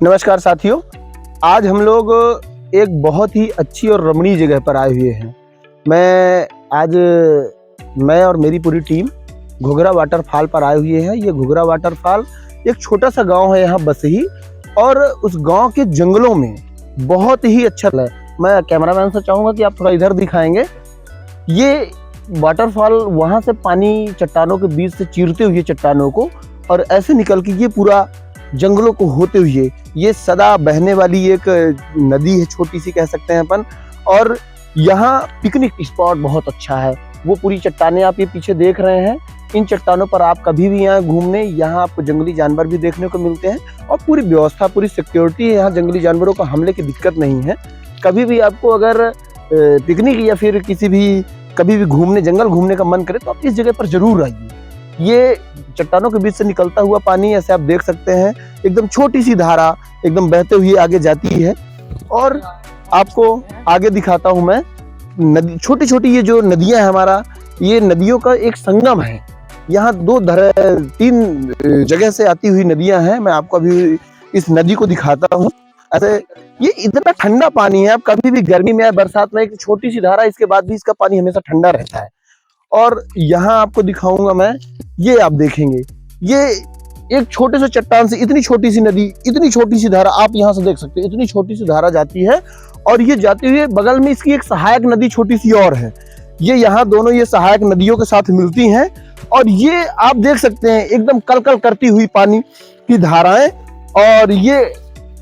नमस्कार साथियों, आज हम लोग एक बहुत ही अच्छी और रमणीय जगह पर आए हुए हैं। मैं और मेरी पूरी टीम घुघरा वाटरफॉल पर आए हुए हैं। ये घुघरा वाटरफॉल एक छोटा सा गांव है यहाँ बसही, और उस गांव के जंगलों में बहुत ही अच्छा है। मैं कैमरामैन से चाहूँगा कि आप थोड़ा इधर दिखाएंगे। ये वाटरफॉल वहाँ से पानी चट्टानों के बीच से चीरते हुए चट्टानों को और ऐसे निकल के ये पूरा जंगलों को होते हुए ये सदा बहने वाली एक नदी है, छोटी सी कह सकते हैं अपन। और यहाँ पिकनिक स्पॉट बहुत अच्छा है। वो पूरी चट्टानें आप ये पीछे देख रहे हैं, इन चट्टानों पर आप कभी भी यहाँ घूमने, यहाँ आपको जंगली जानवर भी देखने को मिलते हैं और पूरी व्यवस्था, पूरी सिक्योरिटी है। यहाँ जंगली जानवरों का हमले की दिक्कत नहीं है। कभी भी आपको अगर पिकनिक या फिर कभी भी घूमने, जंगल घूमने का मन करे तो आप इस जगह पर जरूर आइए। ये चट्टानों के बीच से निकलता हुआ पानी ऐसे आप देख सकते हैं, एकदम छोटी सी धारा एकदम बहते हुए आगे जाती है। और आपको आगे दिखाता हूं मैं नदी, छोटी छोटी ये जो नदियां है हमारा, ये नदियों का एक संगम है। यहाँ 3 जगह से आती हुई नदियां हैं। मैं आपको अभी इस नदी को दिखाता हूँ। ऐसे ये इतना ठंडा पानी है, आप कभी भी गर्मी में या बरसात में, एक छोटी सी धारा, इसके बाद भी इसका पानी हमेशा ठंडा रहता है। और यहाँ आपको दिखाऊंगा मैं, ये आप देखेंगे, ये एक छोटे से चट्टान से इतनी छोटी सी नदी, इतनी छोटी सी धारा, आप यहाँ से देख सकते हैं, इतनी छोटी सी धारा जाती है। और ये जाते हुए बगल में इसकी एक सहायक नदी छोटी सी और है। ये यहाँ दोनों ये सहायक नदियों के साथ मिलती हैं और ये आप देख सकते हैं एकदम कलकल करती हुई पानी की धाराएं, और ये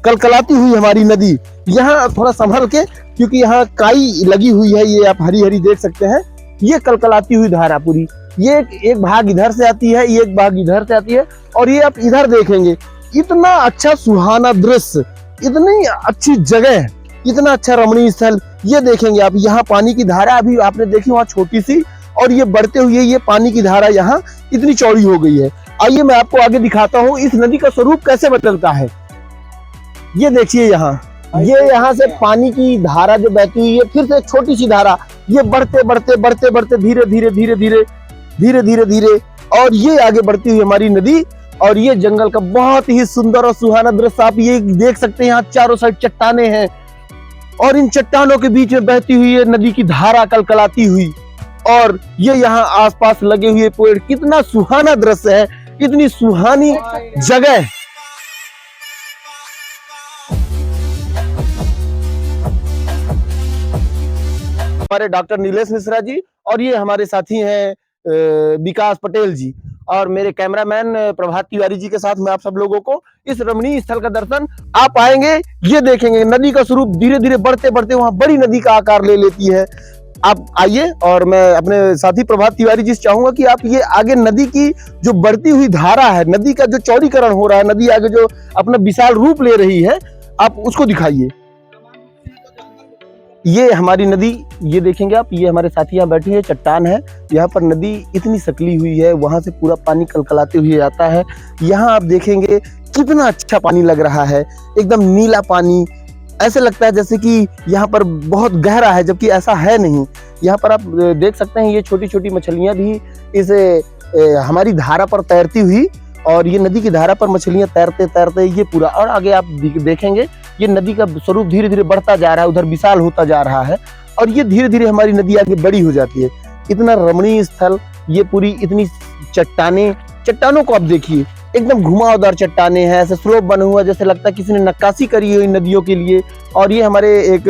कलकलाती हुई हमारी नदी। यहाँ थोड़ा संभल के, क्योंकि यहाँ काई लगी हुई है, ये आप हरी हरी देख सकते हैं। ये कलकलाती हुई धारा पूरी, ये एक भाग इधर से आती है, ये एक भाग इधर से आती है, और ये आप इधर देखेंगे, इतना अच्छा सुहाना दृश्य, इतनी अच्छी जगह, इतना अच्छा रमणीय स्थल। ये देखेंगे आप, यहाँ पानी की धारा अभी आपने देखी वहाँ छोटी सी, और ये बढ़ते हुए ये पानी की धारा यहाँ इतनी चौड़ी हो गई है। आइए मैं आपको आगे दिखाता हूँ इस नदी का स्वरूप कैसे बदलता है। ये देखिए यहाँ से पानी की धारा जो बहती हुई है, फिर से एक छोटी सी धारा, ये बढ़ते धीरे, और ये आगे बढ़ती हुई हमारी नदी। और ये जंगल का बहुत ही सुंदर और सुहाना दृश्य आप ये देख सकते हैं। यहाँ चारों साइड चट्टानें हैं और इन चट्टानों के बीच में बहती हुई है नदी की धारा कलकलाती हुई, और ये यहाँ आसपास लगे हुए पेड़, कितना सुहाना दृश्य है, इतनी सुहानी जगह। हमारे डॉक्टर नीलेश मिश्रा जी, और ये हमारे साथी हैं विकास पटेल जी, और मेरे कैमरामैन प्रभात तिवारी जी के साथ मैं आप सब लोगों को इस रमणीय स्थल का दर्शन आप आएंगे। ये देखेंगे नदी का स्वरूप धीरे धीरे बढ़ते वहां बड़ी नदी का आकार ले लेती है। आप आइए, और मैं अपने साथी प्रभात तिवारी जी से चाहूंगा कि आप ये आगे नदी की जो बढ़ती हुई धारा है, नदी का जो चौड़ीकरण हो रहा है, नदी आगे जो अपना विशाल रूप ले रही है, आप उसको दिखाइए। ये हमारी नदी, ये देखेंगे आप, ये हमारे साथी यहाँ बैठी है, चट्टान है, यहाँ पर नदी इतनी सकली हुई है, वहां से पूरा पानी कलकलाते हुए आता है। यहाँ आप देखेंगे कितना अच्छा पानी लग रहा है, एकदम नीला पानी, ऐसे लगता है जैसे कि यहाँ पर बहुत गहरा है, जबकि ऐसा है नहीं। यहाँ पर आप देख सकते हैं ये छोटी छोटी मछलियां भी इस हमारी धारा पर तैरती हुई, और ये नदी की धारा पर मछलियां तैरते तैरते ये पूरा, और आगे आप देखेंगे ये नदी का स्वरूप धीरे धीरे बढ़ता जा रहा है, उधर विशाल होता जा रहा है, और ये धीरे धीरे हमारी नदी आगे बड़ी हो जाती है। इतना रमणीय स्थल, ये पूरी इतनी चट्टानों को आप देखिए, एकदम घुमावदार चट्टानें हैं, ऐसे स्लोप बना हुआ, जैसे लगता है किसी ने नक्काशी करी हुई नदियों के लिए। और ये हमारे एक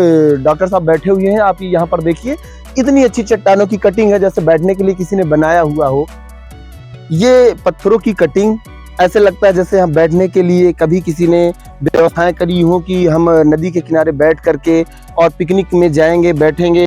डॉक्टर साहब बैठे हुए हैं, आप यहाँ पर देखिए, इतनी अच्छी चट्टानों की कटिंग है, जैसे बैठने के लिए किसी ने बनाया हुआ हो। ये पत्थरों की कटिंग, ऐसे लगता है जैसे हम बैठने के लिए कभी किसी ने व्यवस्थाएं करी हो कि हम नदी के किनारे बैठ करके और पिकनिक में जाएंगे, बैठेंगे।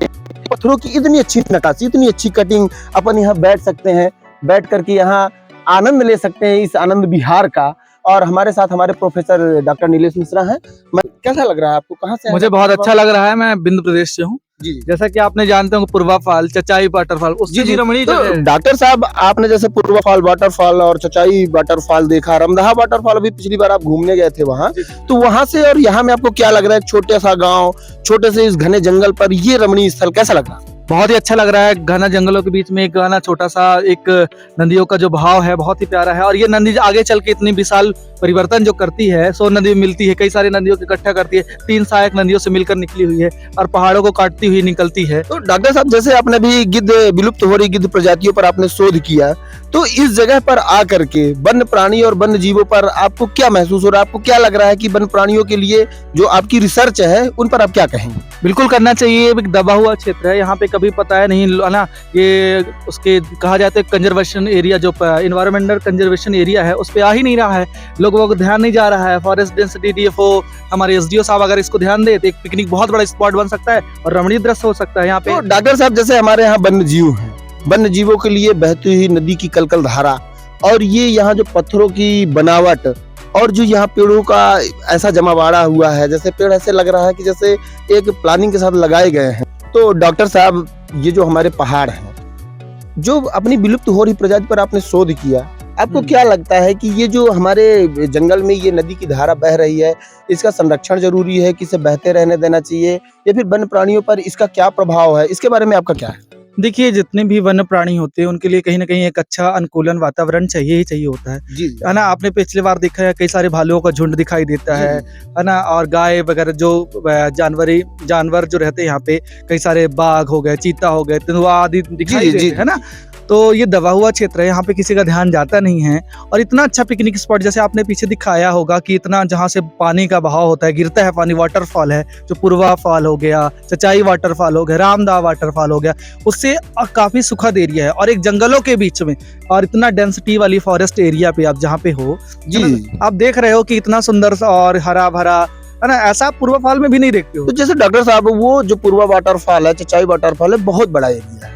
पत्थरों की इतनी अच्छी नक्काशी, इतनी अच्छी कटिंग, अपन यहाँ बैठ सकते हैं, बैठ करके यहाँ आनंद ले सकते हैं इस आनंद विहार का। और हमारे साथ हमारे प्रोफेसर डॉक्टर नीलेश मिश्रा हैं। कैसा लग रहा है आपको, कहाँ से? मुझे बहुत अच्छा लग रहा है, मैं बिंद प्रदेश से हूँ। जी, जैसा कि आपने जानते हो पूर्वा फॉल, चचाई वाटरफॉल, उससे भी रमणीय जगह है। डॉक्टर साहब, आपने जैसे पूर्वा फॉल वाटरफॉल और चचाई वाटरफॉल देखा, रमदाहा वाटरफॉल अभी पिछली बार आप घूमने गए थे वहाँ, तो वहाँ से और यहाँ में आपको क्या लग रहा है? छोटे सा गाँव, छोटे से इस घने जंगल पर ये रमणीय स्थल कैसा लग रहा है? बहुत ही अच्छा लग रहा है। घना जंगलों के बीच में एक घना छोटा सा एक नदियों का जो भाव है बहुत ही प्यारा है, और ये नदी आगे चल के इतनी विशाल परिवर्तन जो करती है, 100 नदी में मिलती है, कई सारी नदियों को इकट्ठा करती है, 3 सहायक नदियों से मिलकर निकली हुई है और पहाड़ों को काटती हुई निकलती है। तो डॉक्टर साहब, जैसे आपने भी गिद्ध, विलुप्त हो रही गिद्ध प्रजातियों पर आपने शोध किया, तो इस जगह पर आकर के वन्य प्राणी और वन्य जीवों पर आपको क्या महसूस हो रहा है? आपको क्या लग रहा है कि वन्य प्राणियों के लिए जो आपकी रिसर्च है उन पर आप क्या कहेंगे? बिल्कुल करना चाहिए। एक दबा हुआ क्षेत्र है, यहाँ पे कभी पता है नहीं है ना, ये उसके कहा जाता है कंजर्वेशन एरिया, जो इन्वायरमेंटल कंजर्वेशन एरिया है, उस पे आ ही नहीं रहा है, लोगों को ध्यान नहीं जा रहा है। फॉरेस्ट डेंसिटी डीएफओ हमारे एसडीओ साहब अगर इसको ध्यान दे तो एक पिकनिक बहुत बड़ा स्पॉट बन सकता है और रमणीय दृश्य हो सकता है यहाँ पे। तो डॉक्टर साहब, जैसे हमारे यहाँ वन्य जीव हैं, वन्य जीवों के लिए बहती हुई नदी की कलकल धारा, और ये यहाँ जो पत्थरों की बनावट, और जो यहाँ पेड़ों का ऐसा जमावाड़ा हुआ है, जैसे पेड़ ऐसे लग रहा है कि जैसे एक प्लानिंग के साथ लगाए गए हैं। तो डॉक्टर साहब, ये जो हमारे पहाड़ हैं, जो अपनी विलुप्त हो रही प्रजाति पर आपने शोध किया, आपको क्या लगता है कि ये जो हमारे जंगल में ये नदी की धारा बह रही है, इसका संरक्षण जरूरी है कि इसे बहते रहने देना चाहिए, या फिर वन्य प्राणियों पर इसका क्या प्रभाव है? इसके बारे में आपका क्या है? देखिए, जितने भी वन्य प्राणी होते हैं उनके लिए कहीं ना कहीं एक अच्छा अनुकूलन वातावरण चाहिए ही चाहिए होता है, जी है ना। आपने पिछली बार देखा है कई सारे भालुओं का झुंड दिखाई देता है ना, और गाय वगैरह जो जानवर जो रहते हैं यहाँ पे, कई सारे बाघ हो गए, चीता हो गए, तेंदुआ आदि दिखाई देते हैं, है ना। तो ये दबा हुआ क्षेत्र है, यहाँ पे किसी का ध्यान जाता नहीं है। और इतना अच्छा पिकनिक स्पॉट, जैसे आपने पीछे दिखाया होगा कि इतना जहाँ से पानी का बहाव होता है, गिरता है पानी, वाटरफॉल है, जो पूर्वा फॉल हो गया, चचाई वाटरफॉल हो गया, रामदा वाटरफॉल हो गया, उससे काफी सुखद एरिया है और एक जंगलों के बीच में, और इतना डेंसिटी वाली फॉरेस्ट एरिया पे आप जहाँ पे हो जी, आप देख रहे हो कि इतना सुंदर सा और हरा भरा, है ना। ऐसा पूर्वा फॉल में भी नहीं देखते हो। तो जैसे डॉक्टर साहब, वो जो पूर्वा वाटरफॉल है, चचाई वाटरफॉल है, बहुत बड़ा एरिया है,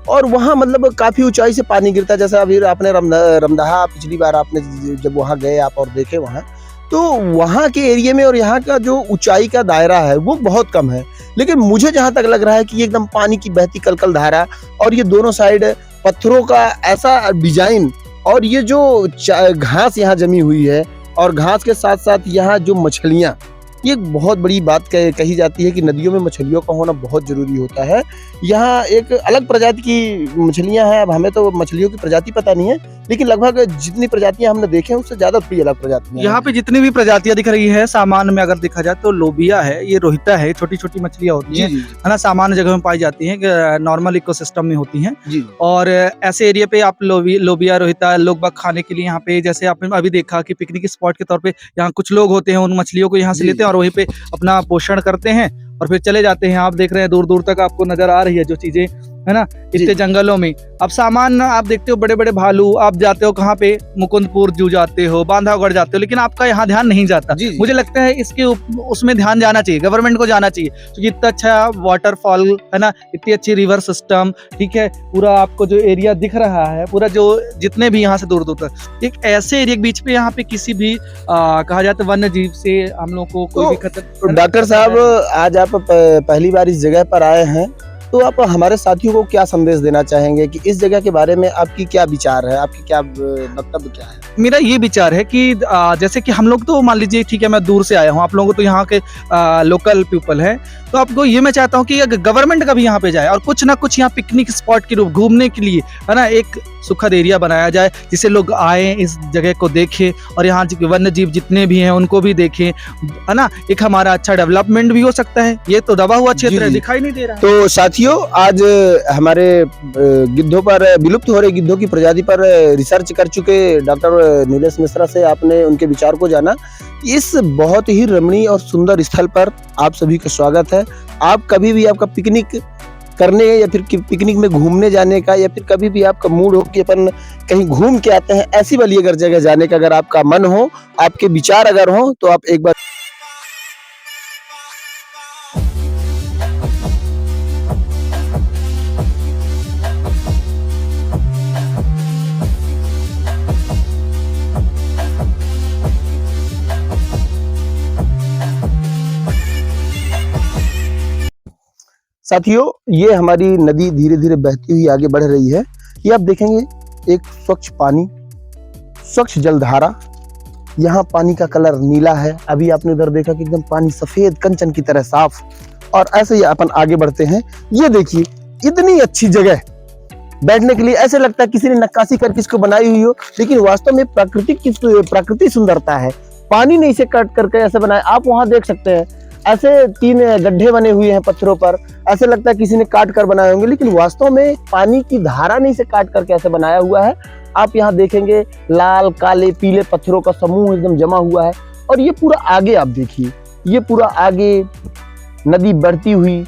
और वहाँ मतलब काफी ऊंचाई से पानी गिरता है। जैसा अभी आपने रमदाहा, पिछली बार आपने जब वहाँ गए आप और देखे वहाँ, तो वहाँ के एरिया में और यहाँ का जो ऊंचाई का दायरा है वो बहुत कम है। लेकिन मुझे जहाँ तक लग रहा है कि एकदम पानी की बहती कलकल धारा, और ये दोनों साइड पत्थरों का ऐसा डिजाइन, और ये जो घास यहाँ जमी हुई है, और घास के साथ साथ यहाँ जो मछलियाँ, ये एक बहुत बड़ी बात कही जाती है कि नदियों में मछलियों का होना बहुत जरूरी होता है। यहाँ एक अलग प्रजाति की मछलियाँ हैं। अब हमें तो मछलियों की प्रजाति पता नहीं है, लेकिन लगभग जितनी प्रजातियां हमने देखे हैं उससे ज्यादा थोड़ी अलग प्रजातियां यहाँ पे जितनी भी प्रजातियां दिख रही है, सामान्य में अगर देखा जाए तो लोबिया है, ये रोहिता है, छोटी छोटी मछलियां होती हैं, है ना, सामान्य जगह में पाई जाती हैं, नॉर्मल इकोसिस्टम में होती हैं। और ऐसे एरिया पे आप लोबिया, रोहिता लोग बाग खाने के लिए यहाँ पे, जैसे आपने अभी देखा कि पिकनिक स्पॉट के तौर पे यहाँ कुछ लोग होते हैं, उन मछलियों को यहाँ से लेते हैं और वहीं पे अपना पोषण करते हैं और फिर चले जाते हैं। आप देख रहे हैं दूर दूर तक आपको नजर आ रही है जो चीजें, है ना, इतने जंगलों में। अब सामान्य आप देखते हो बड़े बड़े भालू, आप जाते हो कहाँ पे, मुकुंदपुर जू जाते हो, बांधवगढ़ जाते हो, लेकिन आपका यहाँ ध्यान नहीं जाता। मुझे लगता है इसके उसमें ध्यान जाना चाहिए, गवर्नमेंट को जाना चाहिए, क्योंकि इतना अच्छा वाटरफॉल है ना, इतनी अच्छी रिवर सिस्टम, ठीक है, पूरा आपको जो एरिया दिख रहा है, पूरा जो जितने भी यहाँ से दूर दूर तक, एक ऐसे एरिया के बीच पे यहाँ पे किसी भी कहा जाता है वन्य जीव से हम लोग को कोई भी खतरा। डॉक्टर साहब, आज आप पहली बार इस जगह पर आए हैं, तो आप हमारे साथियों को क्या संदेश देना चाहेंगे कि इस जगह के बारे में आपकी क्या विचार है, आपकी क्या वक्तव्य क्या है? मेरा ये विचार है कि जैसे कि हम लोग तो मान लीजिए, ठीक है, मैं दूर से आया हूँ, आप लोगों को तो यहाँ के लोकल पीपल है, तो आपको ये मैं चाहता हूँ कि गवर्नमेंट का भी यहाँ पे जाए और कुछ ना कुछ यहाँ पिकनिक स्पॉट के रूप घूमने के लिए, है ना, एक सुखद एरिया बनाया जाए, जिससे लोग आए, इस जगह को देखें और यहाँ वन्य जीव जितने भी हैं उनको भी देखें, है ना। एक हमारा अच्छा डेवलपमेंट भी हो सकता है। ये तो दबा हुआ क्षेत्र है, दिखाई नहीं दे रहा है। तो साथियों, आज हमारे गिद्धों पर, विलुप्त हो रहे गिद्धों की प्रजाति पर रिसर्च कर चुके डॉक्टर नीलेश मिश्रा से आपने उनके विचार को जाना। इस बहुत ही रमणीय और सुंदर स्थल पर आप सभी का स्वागत है। आप कभी भी आपका पिकनिक करने या फिर पिकनिक में घूमने जाने का, या फिर कभी भी आपका मूड हो कि अपन कहीं घूम के आते हैं, ऐसी वाली अगर जगह जाने का अगर आपका मन हो, आपके विचार अगर हो, तो आप एक बार साथियों, ये हमारी नदी धीरे धीरे बहती हुई आगे बढ़ रही है। ये आप देखेंगे एक स्वच्छ पानी, स्वच्छ जलधारा। यहाँ पानी का कलर नीला है। अभी आपने उधर देखा कि एकदम पानी सफेद कंचन की तरह साफ। और ऐसे ही अपन आगे बढ़ते हैं। ये देखिए, इतनी अच्छी जगह, बैठने के लिए। ऐसे लगता है किसी ने नक्काशी करके इसको बनाई हुई हो, लेकिन वास्तव में प्राकृतिक सुंदरता है। पानी ने इसे कट करके ऐसे बनाया। आप वहां देख सकते हैं ऐसे 3 गड्ढे बने हुए हैं पत्थरों पर। ऐसे लगता है किसी ने काट कर बनाए होंगे, लेकिन वास्तव में पानी की धारा ने इसे काट करके ऐसे बनाया हुआ है। आप यहाँ देखेंगे लाल काले पीले पत्थरों का समूह एकदम जमा हुआ है। और ये पूरा आगे आप देखिए, ये पूरा आगे नदी बढ़ती हुई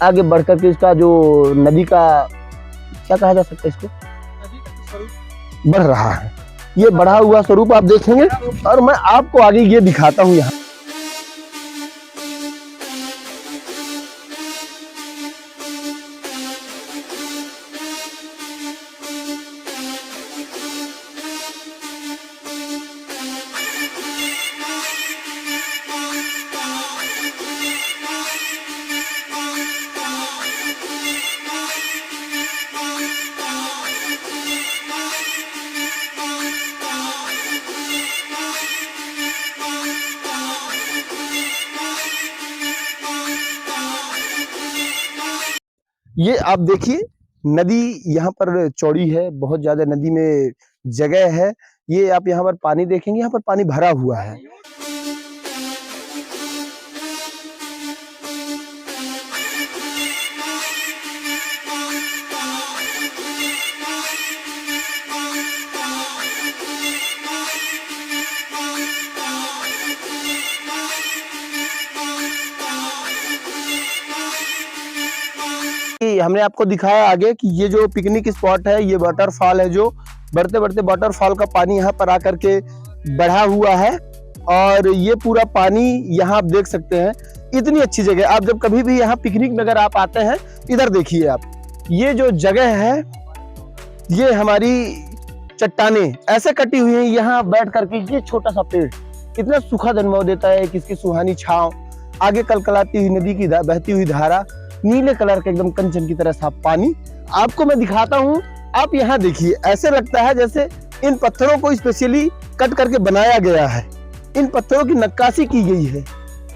आगे बढ़ करके इसका जो नदी का क्या कहा जा सकता है, इसको बढ़ रहा है। ये बढ़ा हुआ स्वरूप आप देखेंगे और मैं आपको आगे ये दिखाता हूँ। यहाँ ये आप देखिए नदी यहाँ पर चौड़ी है, बहुत ज्यादा नदी में जगह है। ये आप यहाँ पर पानी देखेंगे, यहाँ पर पानी भरा हुआ है। हमने आपको दिखाया आगे कि ये जो पिकनिक स्पॉट है, ये वाटरफॉल है, जो बढ़ते बढ़ते वाटरफॉल का पानी यहाँ पर आकर के बढ़ा हुआ है। और ये पूरा पानी यहाँ आप देख सकते हैं। इतनी अच्छी जगह, आप जब कभी भी यहाँ पिकनिक में अगर आप आते हैं, इधर देखिए आप, ये जो जगह है ये हमारी चट्टाने ऐसे कटी हुई है। यहाँ बैठ करके ये छोटा सा पेड़ इतना सुखद अनुभव देता है कि इसकी सुहानी छांव, आगे कलकलाती हुई नदी की बहती हुई धारा, नीले कलर का एकदम कंचन की तरह साफ पानी। आपको मैं दिखाता हूँ, आप यहाँ देखिए, ऐसे लगता है जैसे इन पत्थरों को स्पेशली कट करके बनाया गया है, इन पत्थरों की नक्काशी की गई है।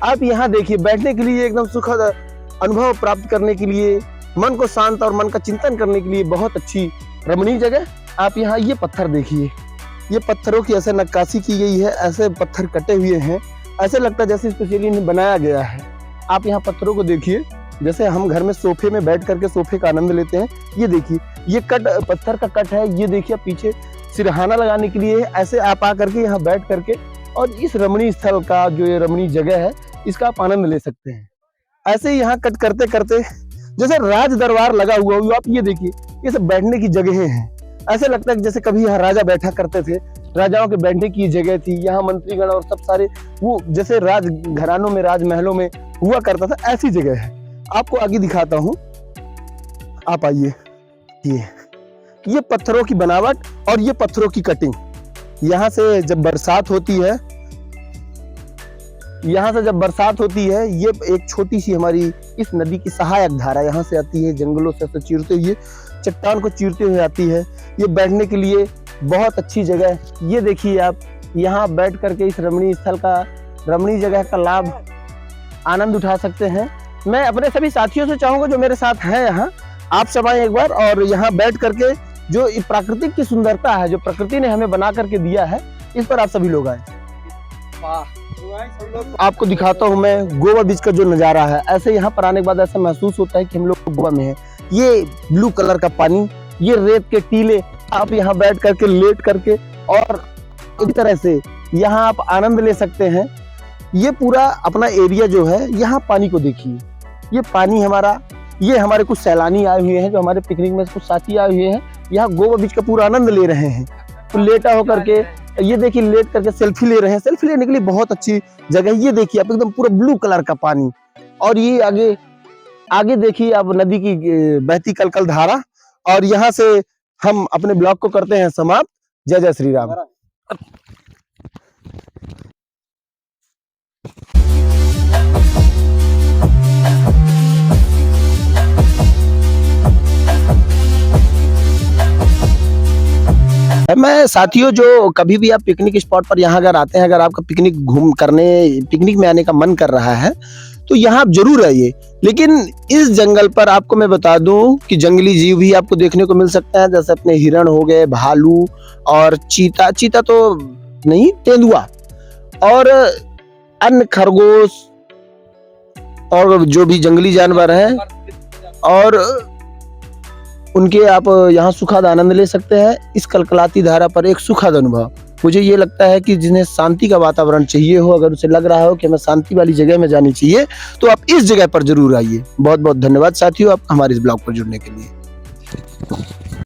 आप यहाँ देखिए, बैठने के लिए एकदम सुखद अनुभव प्राप्त करने के लिए, मन को शांत और मन का चिंतन करने के लिए बहुत अच्छी रमणीय जगह। आप यहाँ ये पत्थर देखिए, ये पत्थरों की ऐसे नक्काशी की गई है, ऐसे पत्थर कटे हुए हैं, ऐसे लगता है जैसे स्पेशली इन्हें बनाया गया है। आप यहाँ पत्थरों को देखिए, जैसे हम घर में सोफे में बैठ करके सोफे का आनंद लेते हैं। ये देखिए, ये कट पत्थर का कट है। ये देखिए पीछे सिरहाना लगाने के लिए, ऐसे आप आ करके यहाँ बैठ करके और इस रमणीय स्थल का जो ये रमणीय जगह है, इसका आप आनंद ले सकते हैं। ऐसे ही यहाँ कट करते करते जैसे राज दरबार लगा हुआ हो, आप ये देखिए, ये सब बैठने की जगहें हैं। ऐसे लगता है कि जैसे कभी यहाँ राजा बैठा करते थे, राजाओं के बैठने की जगह थी। यहाँ मंत्रीगण और सब सारे वो जैसे राज घरानों में, राजमहलों में हुआ करता था, ऐसी जगह है। आपको आगे दिखाता हूँ, आप आइए। ये पत्थरों की बनावट और ये पत्थरों की कटिंग। यहाँ से जब बरसात होती है, ये एक छोटी सी हमारी इस नदी की सहायक धारा यहाँ से आती है, जंगलों से चीरते हुए, चट्टान को चीरते हुए आती है। ये बैठने के लिए बहुत अच्छी जगह है। ये देखिए आप, यहाँ बैठ करके इस रमणीय जगह का लाभ आनंद उठा सकते हैं। मैं अपने सभी साथियों से चाहूंगा जो मेरे साथ हैं यहाँ, आप सब आए एक बार और यहाँ बैठ करके जो प्राकृतिक की सुंदरता है, जो प्रकृति ने हमें बना करके दिया है, इस पर आप सभी लोग आए। आपको दिखाता हूँ मैं गोवा बीच का जो नजारा है। ऐसे यहाँ पर आने के बाद ऐसा महसूस होता है कि हम लोग गोवा में हैं। ये ब्लू कलर का पानी, ये रेत के टीले, आप यहाँ बैठ करके लेट करके और इस तरह से यहाँ आप आनंद ले सकते हैं। ये पूरा अपना एरिया जो है, यहाँ पानी को देखिए, ये पानी हमारा, ये हमारे कुछ सैलानी आए हुए हैं, जो हमारे पिकनिक में कुछ साथी आए हुए हैं, यहाँ गोवा बीच का पूरा आनंद ले रहे हैं। तो लेटा होकर के ये देखिए, लेट करके सेल्फी ले रहे हैं। सेल्फी लेने के लिए बहुत अच्छी जगह। ये देखिए आप, एकदम पूरा ब्लू कलर का पानी, और ये आगे देखिए आप नदी की बहती कलकल धारा। और यहाँ से हम अपने ब्लॉग को करते हैं समाप्त। जय जय श्री राम। मैं साथियों, जो कभी भी आप पिकनिक स्पॉट पर यहाँ अगर आते हैं, अगर आपका पिकनिक में आने का मन कर रहा है, तो यहाँ आप जरूर आइए। लेकिन इस जंगल पर आपको मैं बता दूं कि जंगली जीव भी आपको देखने को मिल सकता है, जैसे अपने हिरण हो गए, भालू और चीता, चीता तो नहीं, तेंदुआ और अन्य खरगोश और जो भी जंगली जानवर हैं, और उनके आप यहाँ सुखद आनंद ले सकते हैं। इस कलकलाती धारा पर एक सुखद अनुभव। मुझे ये लगता है कि जिन्हें शांति का वातावरण चाहिए हो, अगर उसे लग रहा हो कि हमें शांति वाली जगह में जानी चाहिए, तो आप इस जगह पर जरूर आइए। बहुत बहुत धन्यवाद साथियों, आप हमारे इस ब्लॉग पर जुड़ने के लिए।